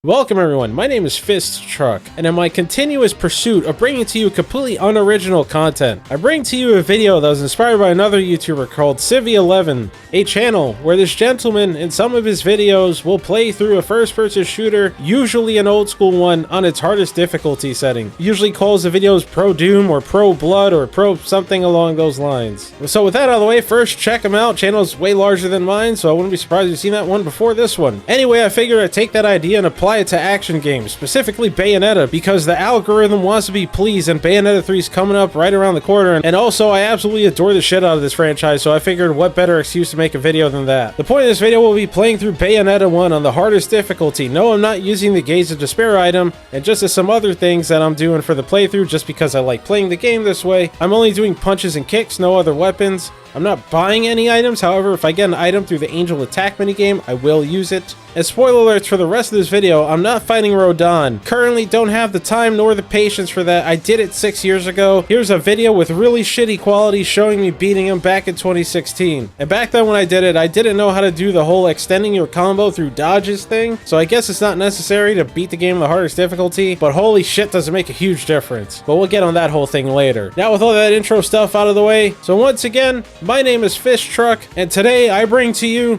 Welcome everyone, my name is Fist Truck, and in my continuous pursuit of bringing to you completely unoriginal content, I bring to you a video that was inspired by another YouTuber called Civi11, a channel where this gentleman in some of his videos will play through a first-person shooter, usually an old school one, on its hardest difficulty setting. He usually calls the videos Pro Doom or Pro Blood or Pro something along those lines. So with that out of the way, first check him out. Channel's way larger than mine, so I wouldn't be surprised if you've seen that one before this one. Anyway, I figured I'd take that idea and apply it to action games, specifically Bayonetta, because the algorithm wants to be pleased and Bayonetta 3 is coming up right around the corner, and also I absolutely adore the shit out of this franchise, so I figured what better excuse to make a video than that. The point of this video will be playing through Bayonetta 1 on the hardest difficulty. No, I'm not using the Gaze of Despair item, and just as some other things that I'm doing for the playthrough just because I like playing the game this way, I'm only doing punches and kicks, no other weapons. I'm not buying any items, however, if I get an item through the Angel Attack minigame, I will use it. And spoiler alerts for the rest of this video, I'm not fighting Rodin. Currently don't have the time nor the patience for that. I did it 6 years ago. Here's a video with really shitty quality showing me beating him back in 2016. And back then when I did it, I didn't know how to do the whole extending your combo through dodges thing. So I guess it's not necessary to beat the game the hardest difficulty, but holy shit does it make a huge difference. But we'll get on that whole thing later. Now with all that intro stuff out of the way, so once again, my name is Fish Truck, and today I bring to you...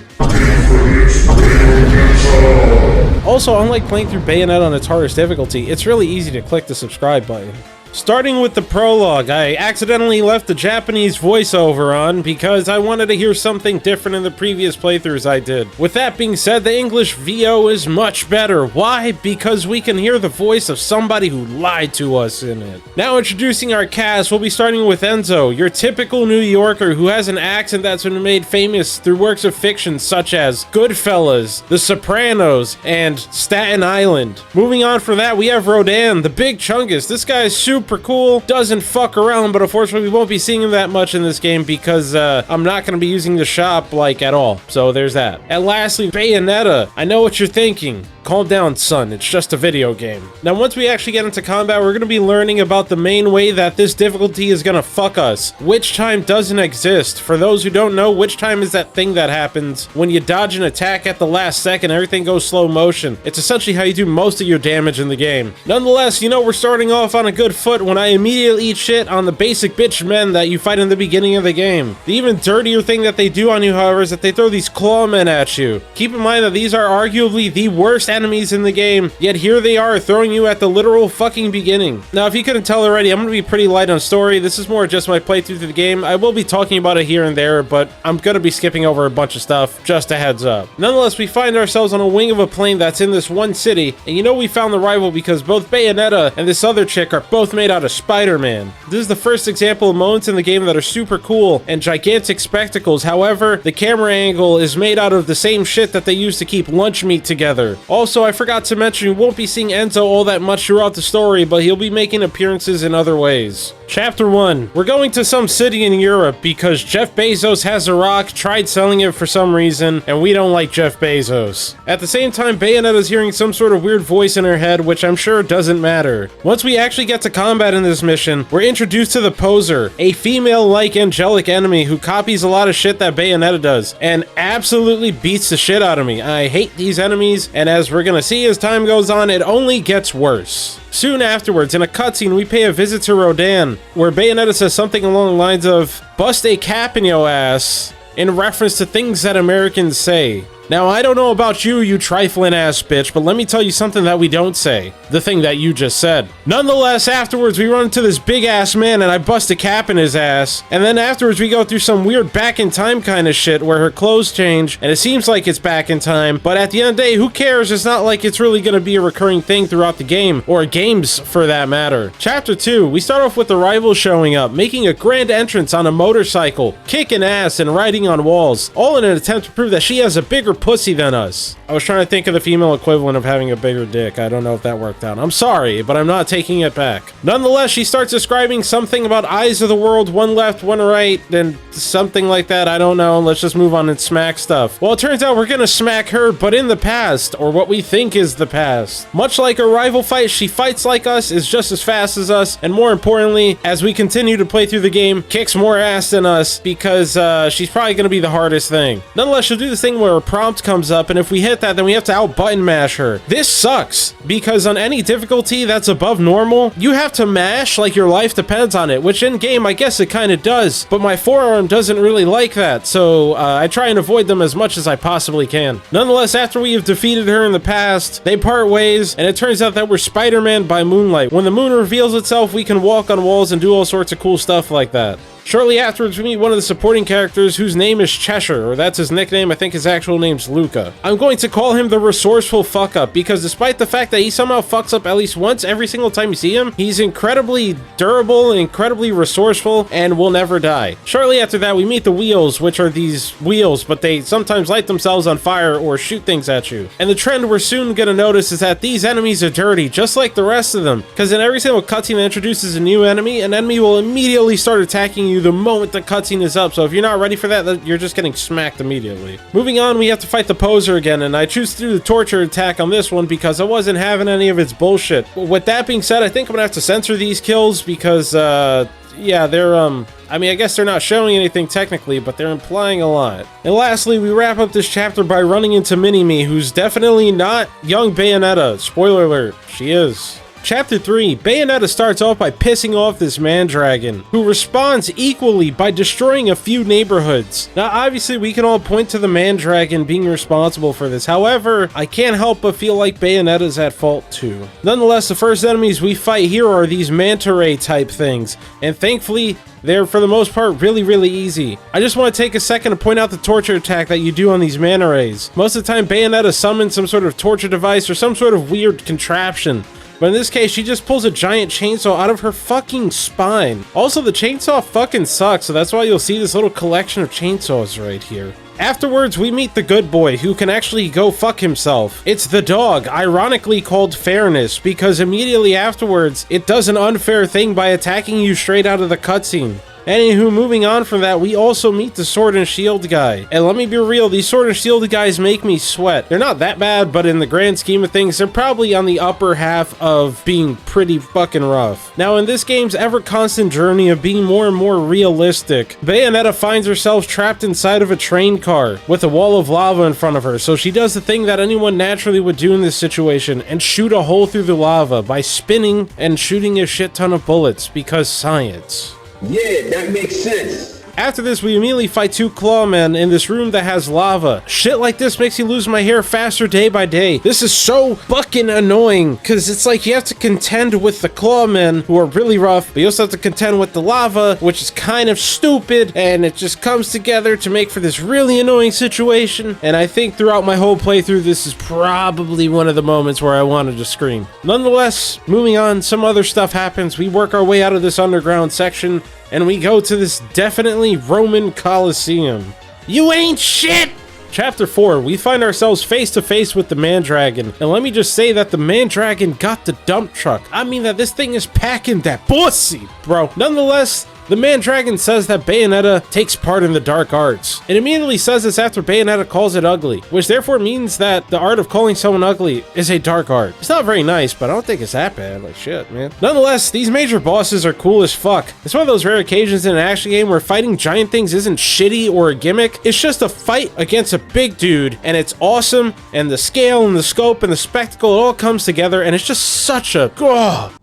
Also, unlike playing through Bayonetta on its hardest difficulty, it's really easy to click the subscribe button. Starting with the prologue, I accidentally left the Japanese voiceover on because I wanted to hear something different in the previous playthroughs I did. With that being said, the English VO is much better. Why? Because we can hear the voice of somebody who lied to us in it. Now introducing our cast, we'll be starting with Enzo, your typical New Yorker who has an accent that's been made famous through works of fiction such as Goodfellas, The Sopranos, and Staten Island. Moving on from that, we have Rodin, the big chungus. This guy is super cool, doesn't fuck around, but unfortunately we won't be seeing him that much in this game because I'm not going to be using the shop like at all. So there's that. And lastly, Bayonetta. I know what you're thinking. Calm down, son. It's just a video game. Now, once we actually get into combat, we're going to be learning about the main way that this difficulty is going to fuck us. Witch time doesn't exist. For those who don't know, witch time is that thing that happens when you dodge an attack at the last second, everything goes slow motion. It's essentially how you do most of your damage in the game. Nonetheless, you know we're starting off on a good foot when I immediately eat shit on the basic bitch men that you fight in the beginning of the game. The even dirtier thing that they do on you, however, is that they throw these claw men at you. Keep in mind that these are arguably the worst enemies in the game, yet here they are throwing you at the literal fucking beginning. Now, if you couldn't tell already, I'm going to be pretty light on story. This is more just my playthrough through the game. I will be talking about it here and there, but I'm going to be skipping over a bunch of stuff, just a heads up. Nonetheless, we find ourselves on a wing of a plane that's in this one city, and you know we found the rival because both Bayonetta and this other chick are both made out of Spider-Man. This is the first example of moments in the game that are super cool and gigantic spectacles. However, the camera angle is made out of the same shit that they use to keep lunch meat together. Also, I forgot to mention, we won't be seeing Enzo all that much throughout the story, but he'll be making appearances in other ways. Chapter 1. We're going to some city in Europe because Jeff Bezos has a rock, tried selling it for some reason, and we don't like Jeff Bezos. At the same time, Bayonetta's hearing some sort of weird voice in her head, which I'm sure doesn't matter. Once we actually get to combat in this mission, we're introduced to the Poser, a female-like angelic enemy who copies a lot of shit that Bayonetta does, and absolutely beats the shit out of me. I hate these enemies, and as we're gonna see as time goes on, it only gets worse. Soon afterwards, in a cutscene, we pay a visit to Rodin, where Bayonetta says something along the lines of, "Bust a cap in yo ass," in reference to things that Americans say. Now, I don't know about you, you trifling ass bitch, but let me tell you something that we don't say. The thing that you just said. Nonetheless, afterwards, we run into this big-ass man and I bust a cap in his ass. And then afterwards, we go through some weird back-in-time kind of shit where her clothes change and it seems like it's back in time. But at the end of the day, who cares? It's not like it's really going to be a recurring thing throughout the game, or games for that matter. Chapter 2, we start off with the rival showing up, making a grand entrance on a motorcycle, kicking ass and riding on walls, all in an attempt to prove that she has a bigger pussy than us. I was trying to think of the female equivalent of having a bigger dick. I don't know if that worked out. I'm sorry, but I'm not taking it back. Nonetheless, she starts describing something about eyes of the world, one left, one right, and something like that. I don't know. Let's just move on and smack stuff. Well, it turns out we're gonna smack her, but in the past, or what we think is the past. Much like a rival fight, she fights like us, is just as fast as us, and more importantly, as we continue to play through the game, kicks more ass than us because she's probably gonna be the hardest thing. Nonetheless, she'll do this thing where her prompt comes up, and if we hit that, then we have to out button mash her. This sucks, because on any difficulty that's above normal, you have to mash like your life depends on it, which in game, I guess it kind of does, but my forearm doesn't really like that, so I try and avoid them as much as I possibly can. Nonetheless, after we have defeated her in the past, they part ways, and it turns out that we're Spider-Man by moonlight. When the moon reveals itself, we can walk on walls and do all sorts of cool stuff like that. Shortly afterwards, we meet one of the supporting characters whose name is Cheshire, or that's his nickname. I think his actual name's Luca. I'm going to call him the resourceful fuck-up, because despite the fact that he somehow fucks up at least once every single time you see him, he's incredibly durable, incredibly resourceful, and will never die. Shortly after that, we meet the Wheels, which are these wheels, but they sometimes light themselves on fire or shoot things at you. And the trend we're soon gonna notice is that these enemies are dirty, just like the rest of them, because in every single cutscene that introduces a new enemy, an enemy will immediately start attacking you the moment the cutscene is up, so if you're not ready for that, you're just getting smacked immediately. Moving on, we have to fight the poser again, and I choose to do the torture attack on this one because I wasn't having any of its bullshit. With that being said, I think I'm gonna have to censor these kills because, yeah, they're, I mean, I guess they're not showing anything technically, but they're implying a lot. And lastly, we wrap up this chapter by running into Mini-Me, who's definitely not young Bayonetta. Spoiler alert, she is. Chapter 3, Bayonetta starts off by pissing off this Mandragon, who responds equally by destroying a few neighborhoods. Now, obviously, we can all point to the Mandragon being responsible for this. However, I can't help but feel like Bayonetta's at fault too. Nonetheless, the first enemies we fight here are these manta ray type things, and thankfully, they're, for the most part, really easy. I just want to take a second to point out the torture attack that you do on these manta rays. Most of the time, Bayonetta summons some sort of torture device or some sort of weird contraption. But in this case, she just pulls a giant chainsaw out of her fucking spine. Also, the chainsaw fucking sucks, so that's why you'll see this little collection of chainsaws right here. Afterwards, we meet the good boy, who can actually go fuck himself. It's the dog, ironically called Fairness, because immediately afterwards, it does an unfair thing by attacking you straight out of the cutscene. Anywho, moving on from that, we also meet the Sword and Shield guy. And let me be real, these Sword and Shield guys make me sweat. They're not that bad, but in the grand scheme of things, they're probably on the upper half of being pretty fucking rough. Now, in this game's ever-constant journey of being more and more realistic, Bayonetta finds herself trapped inside of a train car with a wall of lava in front of her, so she does the thing that anyone naturally would do in this situation and shoot a hole through the lava by spinning and shooting a shit ton of bullets, because science. Yeah, that makes sense. After this, we immediately fight two clawmen in this room that has lava. Shit like this makes you lose my hair faster day by day. This is so fucking annoying, because it's like you have to contend with the clawmen, who are really rough, but you also have to contend with the lava, which is kind of stupid, and it just comes together to make for this really annoying situation. And I think throughout my whole playthrough, this is probably one of the moments where I wanted to scream. Nonetheless, moving on, some other stuff happens. We work our way out of this underground section, and we go to this definitely Roman Colosseum. You ain't shit! Chapter 4, we find ourselves face to face with the Mandragon, and let me just say that the Mandragon got the dump truck. I mean that this thing is packing that pussy, bro. Nonetheless, the Mandragon says that Bayonetta takes part in the dark arts. It immediately says this after Bayonetta calls it ugly, which therefore means that the art of calling someone ugly is a dark art. It's not very nice, but I don't think it's that bad. Like, shit, man. Nonetheless, these major bosses are cool as fuck. It's one of those rare occasions in an action game where fighting giant things isn't shitty or a gimmick. It's just a fight against a big dude, and it's awesome, and the scale and the scope and the spectacle, it all comes together, and it's just such a... Oh.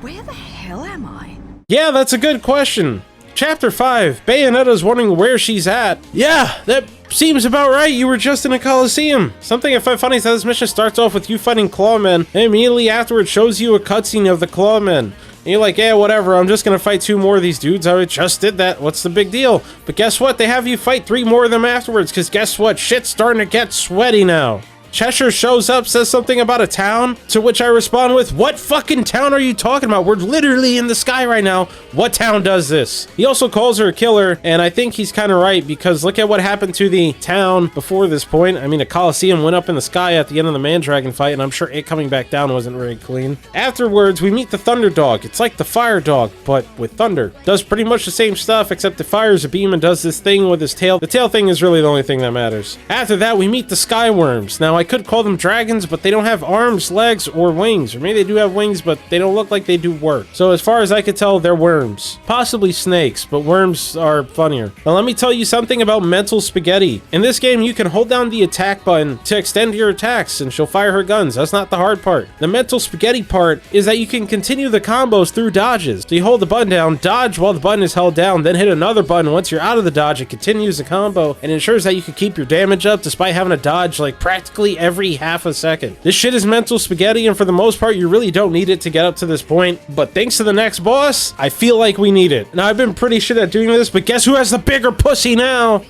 Where the hell am I? Yeah, that's a good question. Chapter 5, Bayonetta's wondering where she's at. Yeah, that seems about right. You were just in a Coliseum. Something I find funny is that this mission starts off with you fighting clawmen, and immediately afterwards shows you a cutscene of the clawmen. And you're like, yeah, whatever, I'm just gonna fight 2 more of these dudes. I just did that. What's the big deal? But guess what? They have you fight 3 more of them afterwards, because guess what? Shit's starting to get sweaty now. Cheshire shows up, says something about a town, to which I respond with, what fucking town are you talking about? We're literally in the sky right now. What town does this? He also calls her a killer, and I think he's kind of right, because look at what happened to the town before this point. I mean, a Coliseum went up in the sky at the end of the Mandragon fight, and I'm sure it coming back down wasn't very clean. Afterwards, we meet the Thunder Dog. It's like the Fire Dog, but with thunder. Does pretty much the same stuff, except it fires a beam and does this thing with his tail. The tail thing is really the only thing that matters. After that, we meet the Sky Worms. Now, I could call them dragons, but they don't have arms, legs, or wings. Or maybe they do have wings, but they don't look like they do work. So as far as I could tell, they're worms. Possibly snakes, but worms are funnier. Now let me tell you something about mental spaghetti. In this game, you can hold down the attack button to extend your attacks, and she'll fire her guns. That's not the hard part. The mental spaghetti part is that you can continue the combos through dodges. So you hold the button down, dodge while the button is held down, then hit another button. Once you're out of the dodge, it continues the combo and ensures that you can keep your damage up despite having to dodge like practically every half a second. This shit is mental spaghetti, and for the most part, you really don't need it to get up to this point. But thanks to the next boss, I feel like we need it. Now, I've been pretty shit at doing this, but guess who has the bigger pussy now?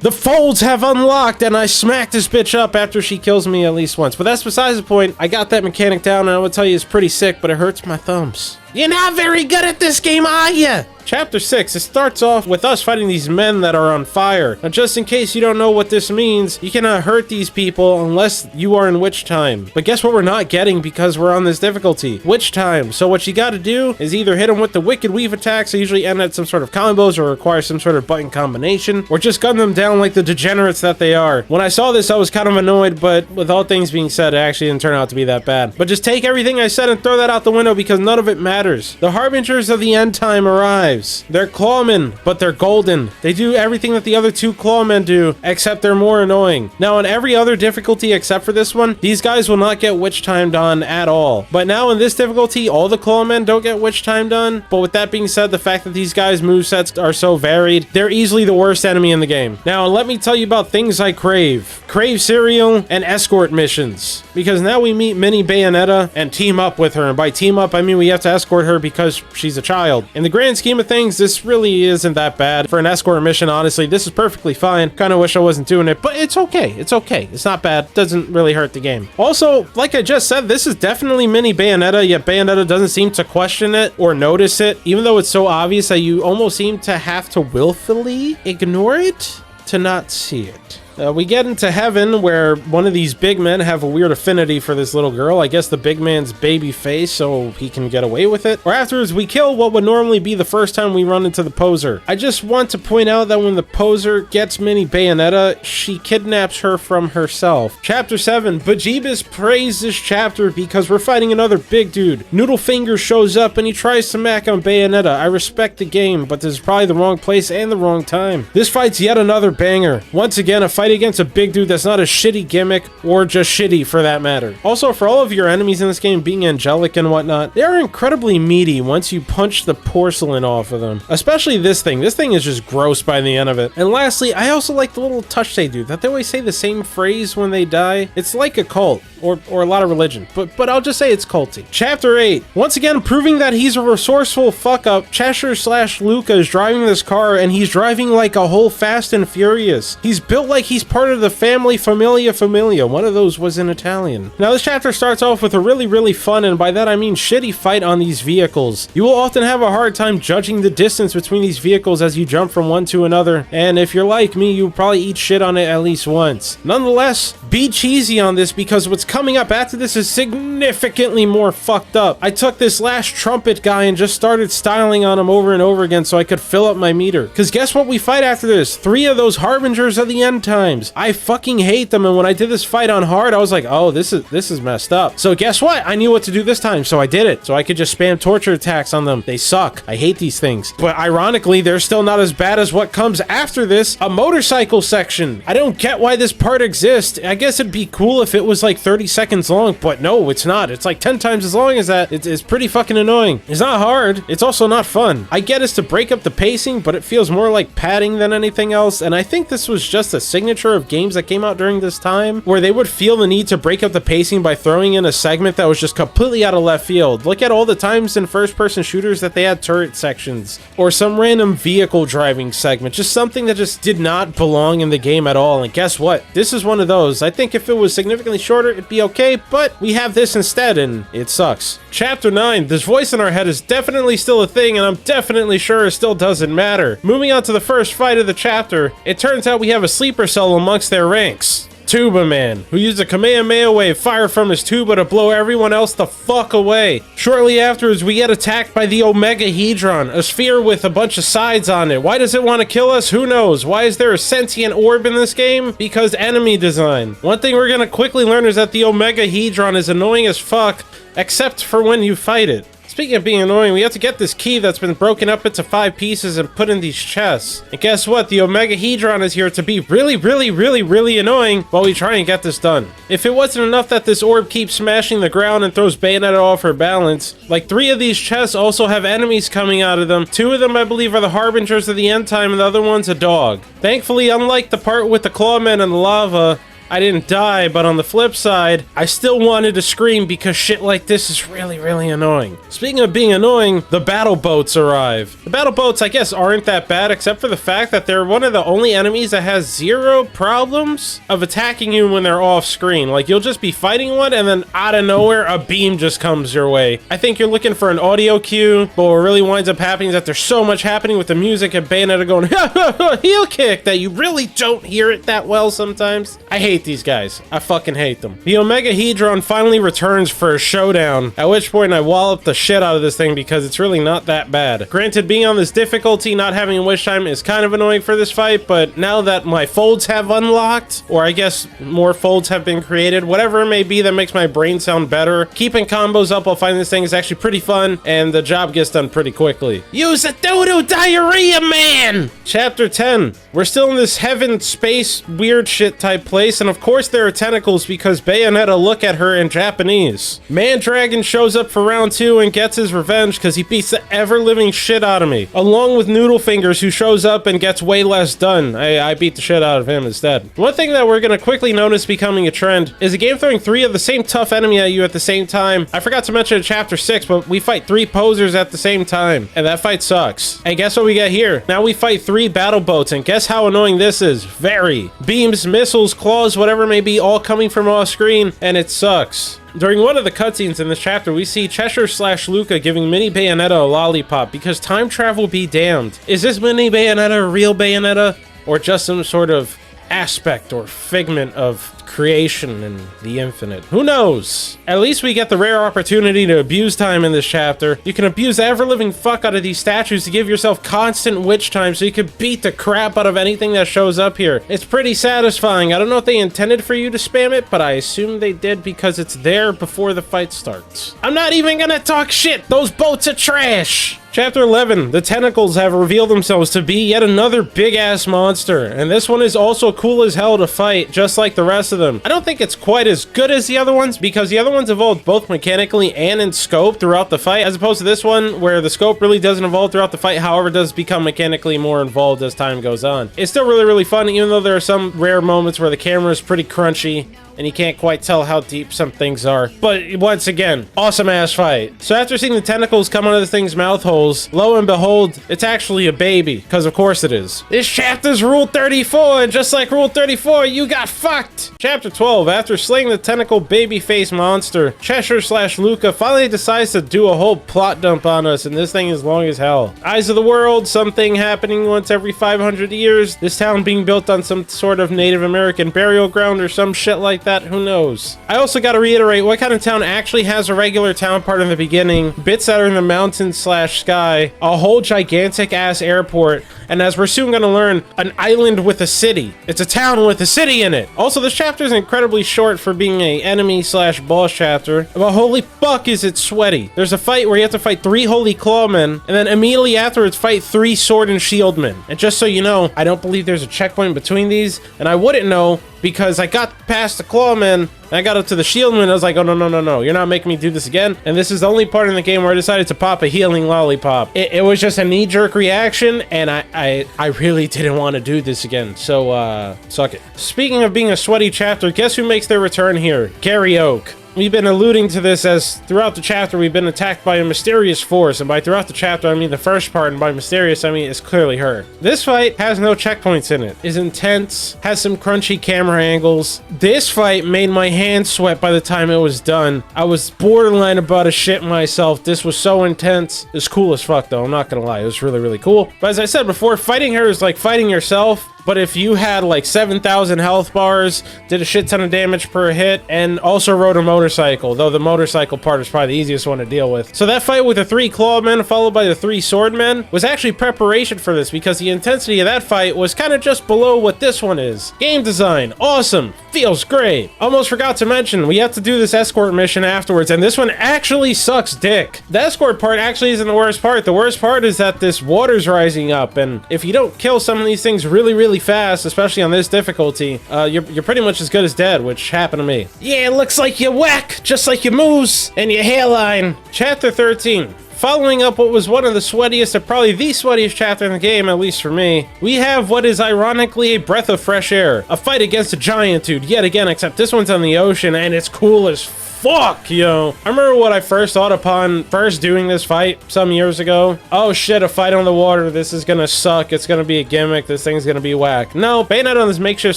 The folds have unlocked, and I smacked this bitch up after she kills me at least once. But that's besides the point. I got that mechanic down, and I would tell you it's pretty sick, but it hurts my thumbs. You're not very good at this game, are ya? Chapter 6, it starts off with us fighting these men that are on fire. Now, just in case you don't know what this means, you cannot hurt these people unless you are in witch time. But guess what we're not getting because we're on this difficulty? Witch time. So what you gotta do is either hit them with the Wicked Weave attacks, they usually end at some sort of combos or require some sort of button combination, or just gun them down like the degenerates that they are. When I saw this, I was kind of annoyed, but with all things being said, it actually didn't turn out to be that bad. But just take everything I said and throw that out the window because none of it matters. The Harbingers of the End Time arrives. They're clawmen, but they're golden. They do everything that the other two clawmen do, except they're more annoying. Now, in every other difficulty except for this one, these guys will not get witch time done at all. But now in this difficulty, all the clawmen don't get witch time done. But with that being said, the fact that these guys' movesets are so varied, they're easily the worst enemy in the game. Now, let me tell you about things I crave. Crave cereal and escort missions. Because now we meet Mini Bayonetta and team up with her. And by team up, I mean we have to escort her because she's a child. In the grand scheme of things, this really isn't that bad. For an escort mission, honestly, this is perfectly fine. Kind of wish I wasn't doing it, but it's okay. It's okay. It's not bad. Doesn't really hurt the game. Also, like I just said, this is definitely Mini Bayonetta, yet Bayonetta doesn't seem to question it or notice it, even though it's so obvious that you almost seem to have to willfully ignore it to not see it. We get into heaven where one of these big men have a weird affinity for this little girl. I guess the big man's baby face so he can get away with it. Or afterwards, we kill what would normally be the first time we run into the poser. I just want to point out that when the poser gets Mini Bayonetta, she kidnaps her from herself. Chapter 7, Bejeebus praised this chapter because we're fighting another big dude. Noodlefinger shows up and he tries to mac on Bayonetta. I respect the game, but this is probably the wrong place and the wrong time. This fight's yet another banger. Once again, a fight against a big dude that's not a shitty gimmick or just shitty for that matter. Also, for all of your enemies in this game being angelic and whatnot, they are incredibly meaty once you punch the porcelain off of them. Especially this thing. This thing is just gross by the end of it. And lastly, I also like the little touch they do, that they always say the same phrase when they die. It's like a cult. Or a lot of religion, but I'll just say it's culty. Chapter 8. Once again, proving that he's a resourceful fuck-up, Cheshire/Luca is driving this car, and he's driving like a whole Fast and Furious. He's built like he's part of the family Familia. One of those was in Italian. Now, this chapter starts off with a really fun, and by that I mean shitty fight on these vehicles. You will often have a hard time judging the distance between these vehicles as you jump from one to another, and if you're like me, you'll probably eat shit on it at least once. Nonetheless, be cheesy on this because what's coming up after this is significantly more fucked up. I took this last trumpet guy and just started styling on him over and over again so I could fill up my meter. Because guess what we fight after this? 3 of those Harbingers of the End Times. I fucking hate them, and when I did this fight on hard, I was like, oh, this is messed up. So guess what? I knew what to do this time, so I did it. So I could just spam torture attacks on them. They suck. I hate these things. But ironically, they're still not as bad as what comes after this, a motorcycle section. I don't get why this part exists. I guess it'd be cool if it was like 30 seconds long, but no, it's not. It's like 10 times as long as that. It's pretty fucking annoying. It's not hard. It's also not fun. I get it's to break up the pacing, but it feels more like padding than anything else, and I think this was just a signature of games that came out during this time, where they would feel the need to break up the pacing by throwing in a segment that was just completely out of left field. Look at all the times in first-person shooters that they had turret sections, or some random vehicle driving segment, just something that just did not belong in the game at all, and guess what? This is one of those. I think if it was significantly shorter, it'd be okay, but we have this instead, and it sucks. Chapter 9. This voice in our head is definitely still a thing, and I'm definitely sure it still doesn't matter. Moving on to the first fight of the chapter, it turns out we have a sleeper cell amongst their ranks. Tuba Man, who used a Kamehameha wave fire from his tuba to blow everyone else the fuck away. Shortly afterwards, we get attacked by the Omegahedron, a sphere with a bunch of sides on it. Why does it want to kill us? Who knows? Why is there a sentient orb in this game? Because enemy design. One thing we're gonna quickly learn is that the Omegahedron is annoying as fuck, except for when you fight it. Speaking of being annoying, we have to get this key that's been broken up into 5 pieces and put in these chests. And guess what? The Omegahedron is here to be really annoying while we try and get this done. If it wasn't enough that this orb keeps smashing the ground and throws Bayonetta off her balance, like 3 of these chests also have enemies coming out of them. 2 of them, I believe, are the harbingers of the end time, and the other one's a dog. Thankfully, unlike the part with the clawmen and the lava, I didn't die, but on the flip side, I still wanted to scream because shit like this is really annoying. Speaking of being annoying, the battle boats arrive. The battle boats, I guess, aren't that bad, except for the fact that they're one of the only enemies that has 0 problems of attacking you when they're off screen. Like, you'll just be fighting one, and then out of nowhere, a beam just comes your way. I think you're looking for an audio cue, but what really winds up happening is that there's so much happening with the music and Bayonetta going, heel kick, that you really don't hear it that well sometimes. I hate these guys. I fucking hate them. The Omegahedron finally returns for a showdown, at which point I wallop the shit out of this thing because it's really not that bad. Granted, being on this difficulty, not having a wish time is kind of annoying for this fight, but now that my folds have unlocked, or I guess more folds have been created, whatever it may be that makes my brain sound better, keeping combos up while fighting this thing is actually pretty fun, and the job gets done pretty quickly. Use a dodo diarrhea man! Chapter 10. We're still in this heaven, space, weird shit type place, and of course there are tentacles because Bayonetta look at her in Japanese. Man-Dragon shows up for round 2 and gets his revenge because he beats the ever-living shit out of me, along with Noodle Fingers, who shows up and gets way less done. I beat the shit out of him instead. One thing that we're gonna quickly notice becoming a trend is a game throwing 3 of the same tough enemy at you at the same time. I forgot to mention in chapter 6, but we fight 3 posers at the same time, and that fight sucks. And guess what we get here? Now we fight 3 battle boats, and guess how annoying this is? Very. Beams, missiles, claws, whatever it may be, all coming from off screen, and it sucks. During one of the cutscenes in this chapter, we see Cheshire/Luca giving Mini Bayonetta a lollipop because time travel be damned. Is this Mini Bayonetta a real Bayonetta, or just some sort of aspect or figment of creation and the infinite? Who knows? At least we get the rare opportunity to abuse time in this chapter. You can abuse the ever-living fuck out of these statues to give yourself constant witch time so you can beat the crap out of anything that shows up here. It's pretty satisfying. I don't know if they intended for you to spam it, but I assume they did because it's there before the fight starts. I'm not even gonna talk shit! Those boats are trash! Chapter 11. The tentacles have revealed themselves to be yet another big-ass monster, and this one is also cool as hell to fight, just like the rest of them. I don't think it's quite as good as the other ones, because the other ones evolved both mechanically and in scope throughout the fight, as opposed to this one, where the scope really doesn't evolve throughout the fight, however, it does become mechanically more involved as time goes on. It's still really fun, even though there are some rare moments where the camera is pretty crunchy, and you can't quite tell how deep some things are. But once again, awesome ass fight. So after seeing the tentacles come out of the thing's mouth holes, lo and behold, it's actually a baby, because of course it is. This chapter's Rule 34, and just like Rule 34, you got fucked! Chapter 12. After slaying the tentacle baby face monster, Cheshire/Luca finally decides to do a whole plot dump on us, and this thing is long as hell. Eyes of the world, something happening once every 500 years, this town being built on some sort of Native American burial ground or some shit like that, who knows? I also gotta reiterate, what kind of town actually has a regular town part in the beginning, bits that are in the mountains/sky, a whole gigantic ass airport, and as we're soon gonna learn, an island with a city. It's a town with a city in it. Also, this chapter is incredibly short for being a enemy/boss chapter, but holy fuck is it sweaty. There's a fight where you have to fight 3 holy clawmen, and then immediately afterwards fight 3 sword and shield men. And just so you know, I don't believe there's a checkpoint between these, and I wouldn't know because I got past the clawmen, and I got up to the shieldman, and I was like, oh no, you're not making me do this again. And this is the only part in the game where I decided to pop a healing lollipop. It was just a knee-jerk reaction, and I really didn't want to do this again, so suck it. Speaking of being a sweaty chapter, guess who makes their return here? Gary Oak. We've been alluding to this as throughout the chapter we've been attacked by a mysterious force, and by throughout the chapter I mean the first part, and by mysterious I mean it's clearly her. This fight has no checkpoints in it, is intense, has some crunchy camera angles. This fight made my hands sweat by the time it was done. I was borderline about to shit myself. This was so intense. It's cool as fuck though, I'm not gonna lie, it was really cool. But as I said before, fighting her is like fighting yourself, but if you had like 7,000 health bars, did a shit ton of damage per hit, and also rode a motorcycle, though the motorcycle part is probably the easiest one to deal with. So that fight with the 3 clawmen followed by the 3 swordmen was actually preparation for this, because the intensity of that fight was kind of just below what this one is. Game design, awesome, feels great. Almost forgot to mention, we have to do this escort mission afterwards, and this one actually sucks dick. The escort part actually isn't the worst part. The worst part is that this water's rising up, and if you don't kill some of these things really fast, especially on this difficulty, you're pretty much as good as dead, which happened to me. Yeah, it looks like you whack, just like your moose and your hairline. Chapter 13. Following up what was one of the sweatiest, or probably the sweatiest chapter in the game, at least for me, we have what is ironically a breath of fresh air. A fight against a giant dude, yet again, except this one's on the ocean, and it's cool as fuck, yo. I remember what I first thought upon first doing this fight some years ago. Oh shit, a fight on the water. This is gonna suck. It's gonna be a gimmick. This thing's gonna be whack. No, Bayonetta on this makeshift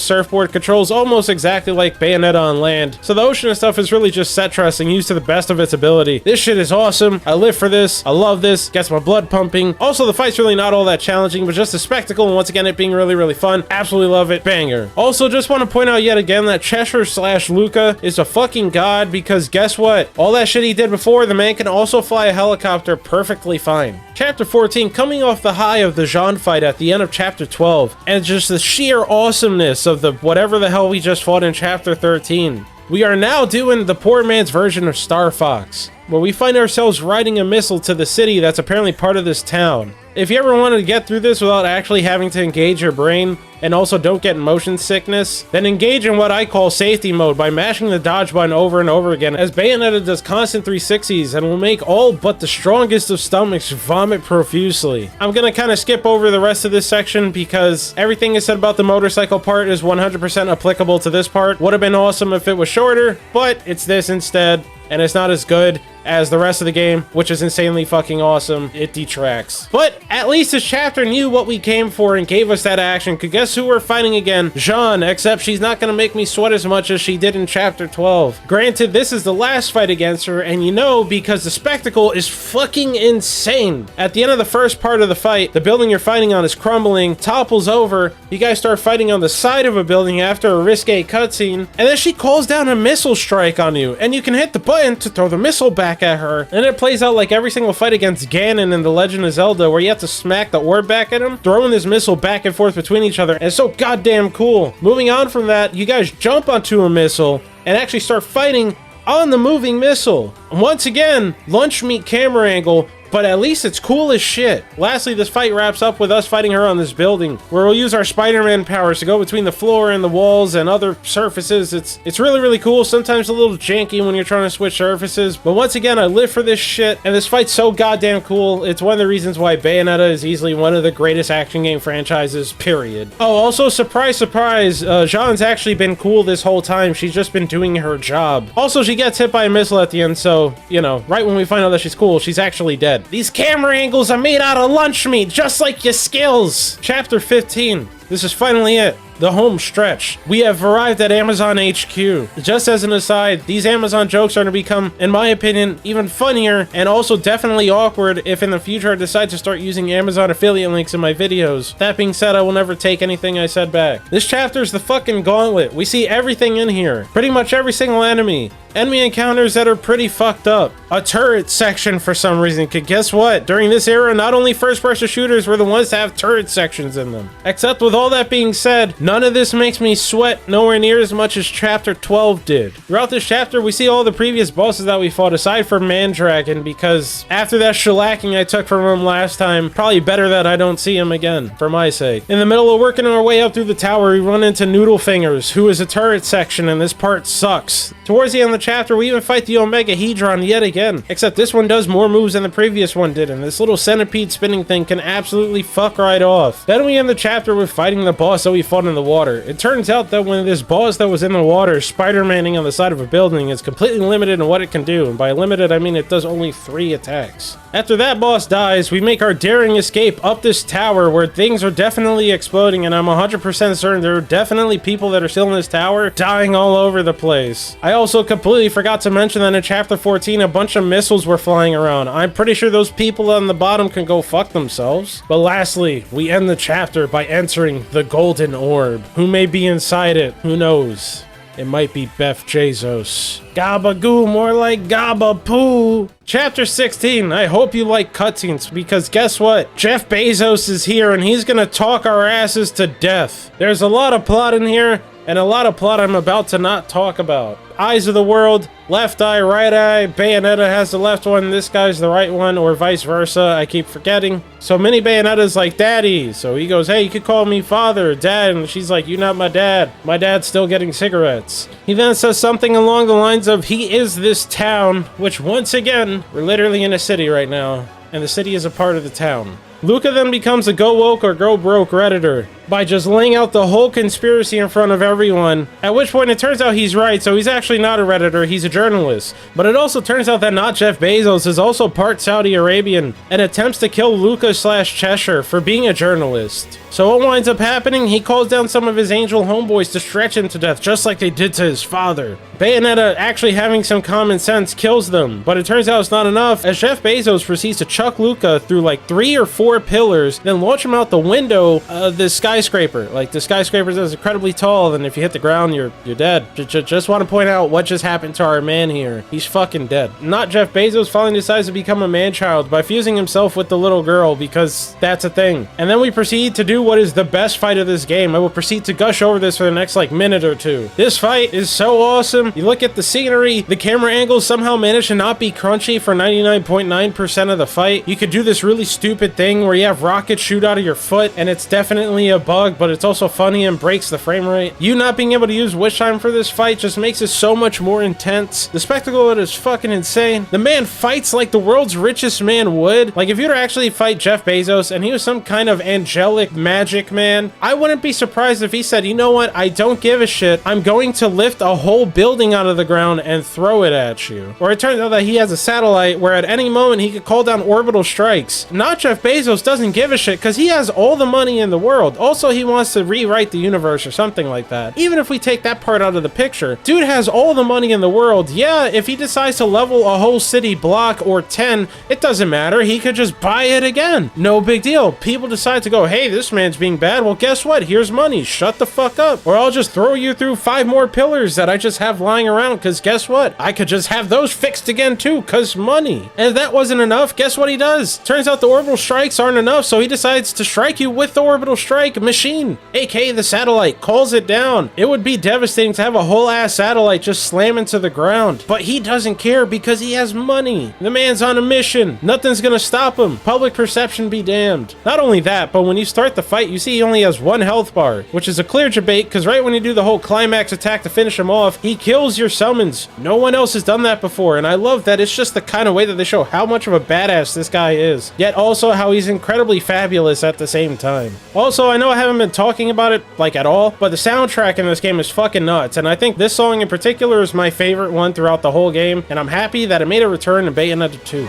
surfboard controls almost exactly like Bayonetta on land. So the ocean and stuff is really just set dressing used to the best of its ability. This shit is awesome. I live for this. I love this. Gets my blood pumping. Also, the fight's really not all that challenging, but just a spectacle, and once again, it being really fun. Absolutely love it. Banger. Also, just want to point out yet again that Cheshire/Luca is a fucking god, because guess what? All that shit he did before, the man can also fly a helicopter perfectly fine. Chapter 14, coming off the high of the Jean fight at the end of Chapter 12, and just the sheer awesomeness of the whatever the hell we just fought in Chapter 13. We are now doing the poor man's version of Star Fox, where we find ourselves riding a missile to the city that's apparently part of this town. If you ever wanted to get through this without actually having to engage your brain, and also don't get motion sickness, then engage in what I call safety mode by mashing the dodge button over and over again, as Bayonetta does constant 360s and will make all but the strongest of stomachs vomit profusely. I'm gonna kind of skip over the rest of this section because everything is said about the motorcycle part is 100% applicable to this part. Would have been awesome if it was shorter, but it's this instead, and it's not as good as the rest of the game, which is insanely fucking awesome. It detracts. But at least this chapter knew what we came for and gave us that action. Cause guess who we're fighting again? Jean, except she's not gonna make me sweat as much as she did in Chapter 12. Granted, this is the last fight against her, and you know, because the spectacle is fucking insane. At the end of the first part of the fight, the building you're fighting on is crumbling, topples over, you guys start fighting on the side of a building after a risque cutscene, and then she calls down a missile strike on you, and you can hit the button to throw the missile back at her. And it plays out like every single fight against Ganon in The Legend of Zelda, where you have to smack the orb back at him, throwing this missile back and forth between each other, and it's so goddamn cool. Moving on from that, you guys jump onto a missile and actually start fighting on the moving missile. Once again, lunch meat camera angle, but at least it's cool as shit. Lastly, this fight wraps up with us fighting her on this building, where we'll use our Spider-Man powers to go between the floor and the walls and other surfaces. It's really cool, sometimes a little janky when you're trying to switch surfaces, but once again, I live for this shit, and this fight's so goddamn cool. It's one of the reasons why Bayonetta is easily one of the greatest action game franchises, period. Oh, also, surprise, Jean's actually been cool this whole time. She's just been doing her job. Also, she gets hit by a missile at the end, so, you know, right when we find out that she's cool, she's actually dead. These camera angles are made out of lunch meat, just like your skills. Chapter 15. This is finally it. The home stretch. We have arrived at Amazon HQ. Just as an aside, these Amazon jokes are going to become, in my opinion, even funnier and also definitely awkward if in the future I decide to start using Amazon affiliate links in my videos. That being said, I will never take anything I said back. This chapter is the fucking gauntlet. We see everything in here. Pretty much every single enemy. Enemy encounters that are pretty fucked up. A turret section for some reason, cause guess what? During this era, not only first-person shooters were the ones to have turret sections in them. Except with all that being said, none of this makes me sweat nowhere near as much as Chapter 12 did. Throughout this chapter, we see all the previous bosses that we fought, aside from Mandragon, because after that shellacking I took from him last time, probably better that I don't see him again, for my sake. In the middle of working our way up through the tower, we run into Noodle Fingers, who is a turret section, and this part sucks. Towards the end of the chapter, we even fight the Omega Hedron yet again, except this one does more moves than the previous one did, and this little centipede spinning thing can absolutely fuck right off. Then we end the chapter with fighting the boss that we fought in in the water. It turns out that when this boss that was in the water Spider-Maning on the side of a building is completely limited in what it can do, and by limited I mean it does only 3 attacks. After that boss dies, we make our daring escape up this tower where things are definitely exploding, and I'm 100% certain there are definitely people that are still in this tower dying all over the place. I also completely forgot to mention that in chapter 14 a bunch of missiles were flying around. I'm pretty sure those people on the bottom can go fuck themselves. But lastly, we end the chapter by entering the Golden Orb. Who may be inside it? Who knows? It might be Beth Jesus. Gabagoo, more like Gabapoo. Chapter 16. I hope you like cutscenes, because guess what? Jeff Bezos is here and he's gonna talk our asses to death. There's a lot of plot in here, and a lot of plot I'm about to not talk about. Eyes of the world, left eye, right eye. Bayonetta has the left one, this guy's the right one, or vice versa. I keep forgetting. So Mini Bayonetta's like, Daddy. So he goes, hey, you could call me father, Dad. And she's like, you're not my dad. My dad's still getting cigarettes. He then says something along the lines of, he is this town, which once again, we're literally in a city right now, and the city is a part of the town. Luca then becomes a go woke or go broke Redditor by just laying out the whole conspiracy in front of everyone, at which point it turns out he's right, so he's actually not a Redditor, he's a journalist. But it also turns out that not Jeff Bezos is also part Saudi Arabian and attempts to kill Luca / Cheshire for being a journalist. So what winds up happening? He calls down some of his angel homeboys to stretch him to death, just like they did to his father. Bayonetta, actually having some common sense, kills them, but it turns out it's not enough, as Jeff Bezos proceeds to chuck Luca through like 3 or 4 pillars, then launch him out the window of this skyscraper. Like, the skyscraper is incredibly tall, and if you hit the ground, you're dead. Just want to point out what just happened to our man here. He's fucking dead. Not Jeff Bezos finally decides to become a man-child by fusing himself with the little girl, because that's a thing. And then we proceed to do what is the best fight of this game. I will proceed to gush over this for the next like minute or two. This fight is so awesome. You look at the scenery, the camera angles somehow manage to not be crunchy for 99.9% of the fight. You could do this really stupid thing where you have rockets shoot out of your foot, and it's definitely a bug, but it's also funny and breaks the frame rate. You not being able to use wish time for this fight just makes it so much more intense. The spectacle of it is fucking insane. The man fights like the world's richest man would. Like, if you were to actually fight Jeff Bezos and he was some kind of angelic magic man, I wouldn't be surprised if he said, you know what, I don't give a shit, I'm going to lift a whole building out of the ground and throw it at you. Or it turns out that he has a satellite where at any moment he could call down orbital strikes. Not Jeff Bezos doesn't give a shit because he has all the money in the world. Also, he wants to rewrite the universe or something like that. Even if we take that part out of the picture, dude has all the money in the world. Yeah, if he decides to level a whole city block or 10, it doesn't matter. He could just buy it again. No big deal. People decide to go, hey, this man's being bad. Well, guess what? Here's money. Shut the fuck up. Or I'll just throw you through 5 more pillars that I just have lying around, because guess what? I could just have those fixed again too, because money. And if that wasn't enough, guess what he does? Turns out the orbital strikes aren't enough, so he decides to strike you with the orbital strike machine, aka the satellite, calls it down. It would be devastating to have a whole ass satellite just slam into the ground, but he doesn't care because he has money. The man's on a mission. Nothing's gonna stop him. Public perception be damned. Not only that, but when you start the fight, you see he only has 1 health bar, which is a clear debate, because right when you do the whole climax attack to finish him off, he kills your summons. No one else has done that before, and I love that it's just the kind of way that they show how much of a badass this guy is, yet also how he's incredibly fabulous at the same time. Also, I know I haven't been talking about it like at all, but the soundtrack in this game is fucking nuts, and I think this song in particular is my favorite one throughout the whole game, and I'm happy that it made a return in Bayonetta 2.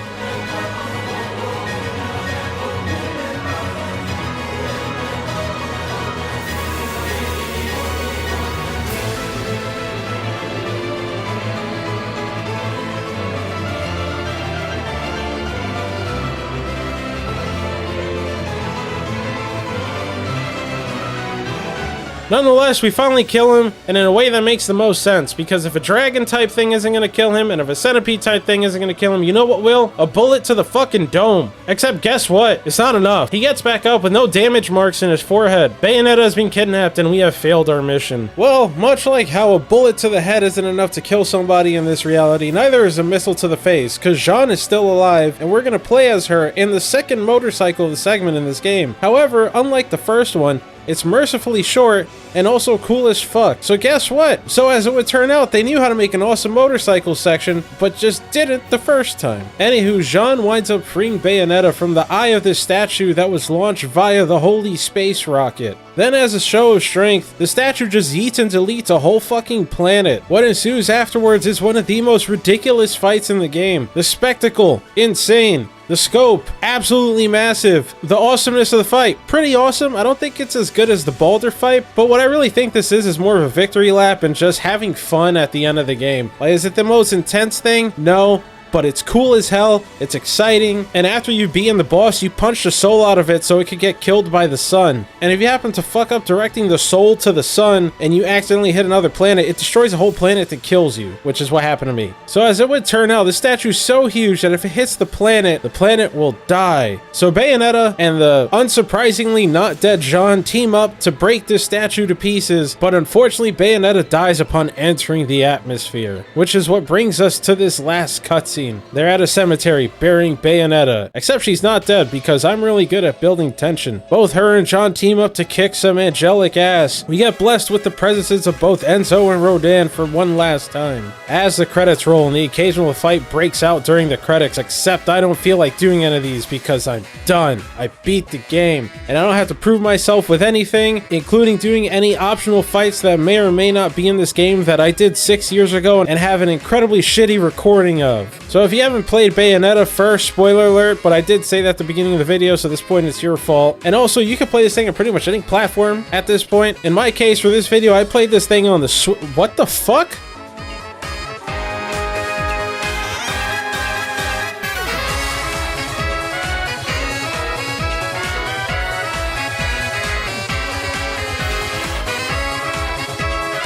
Nonetheless, we finally kill him, and in a way that makes the most sense, because if a dragon type thing isn't gonna kill him, and if a centipede type thing isn't gonna kill him, you know what will? A bullet to the fucking dome. Except guess what? It's not enough. He gets back up with no damage marks in his forehead. Bayonetta has been kidnapped, and we have failed our mission. Well, much like how a bullet to the head isn't enough to kill somebody in this reality, neither is a missile to the face, because Jean is still alive, and we're gonna play as her in the second motorcycle of the segment in this game. However, unlike the first one, It's mercifully short and also cool as fuck. So guess what? So as it would turn out, they knew how to make an awesome motorcycle section, but just didn't the first time. Anywho, Jean winds up freeing Bayonetta from the eye of this statue that was launched via the holy space rocket. Then as a show of strength, the statue just yeets and deletes a whole fucking planet. What ensues afterwards is one of the most ridiculous fights in the game. The spectacle, insane. The scope, absolutely massive. The awesomeness of the fight, pretty awesome. I don't think it's as good as the Baldur fight, but what I really think this is more of a victory lap and just having fun at the end of the game. Like, is it the most intense thing? No. But it's cool as hell, it's exciting, and after you beat the boss, you punch the soul out of it so it could get killed by the sun. And if you happen to fuck up directing the soul to the sun, and you accidentally hit another planet, it destroys a whole planet that kills you, which is what happened to me. So as it would turn out, the statue's so huge that if it hits the planet will die. So Bayonetta and the unsurprisingly not dead Jean team up to break this statue to pieces, but unfortunately Bayonetta dies upon entering the atmosphere, which is what brings us to this last cutscene. They're at a cemetery burying Bayonetta, except she's not dead because I'm really good at building tension. Both her and Jean team up to kick some angelic ass. We get blessed with the presences of both Enzo and Rodan for one last time. As the credits roll and the occasional fight breaks out during the credits, except I don't feel like doing any of these because I'm done. I beat the game, and I don't have to prove myself with anything, including doing any optional fights that may or may not be in this game that I did 6 years ago and have an incredibly shitty recording of. So if you haven't played Bayonetta, first, spoiler alert, but I did say that at the beginning of the video, so at this point it's your fault. And also, you can play this thing on pretty much any platform at this point. In my case, for this video, I played this thing on the what the fuck?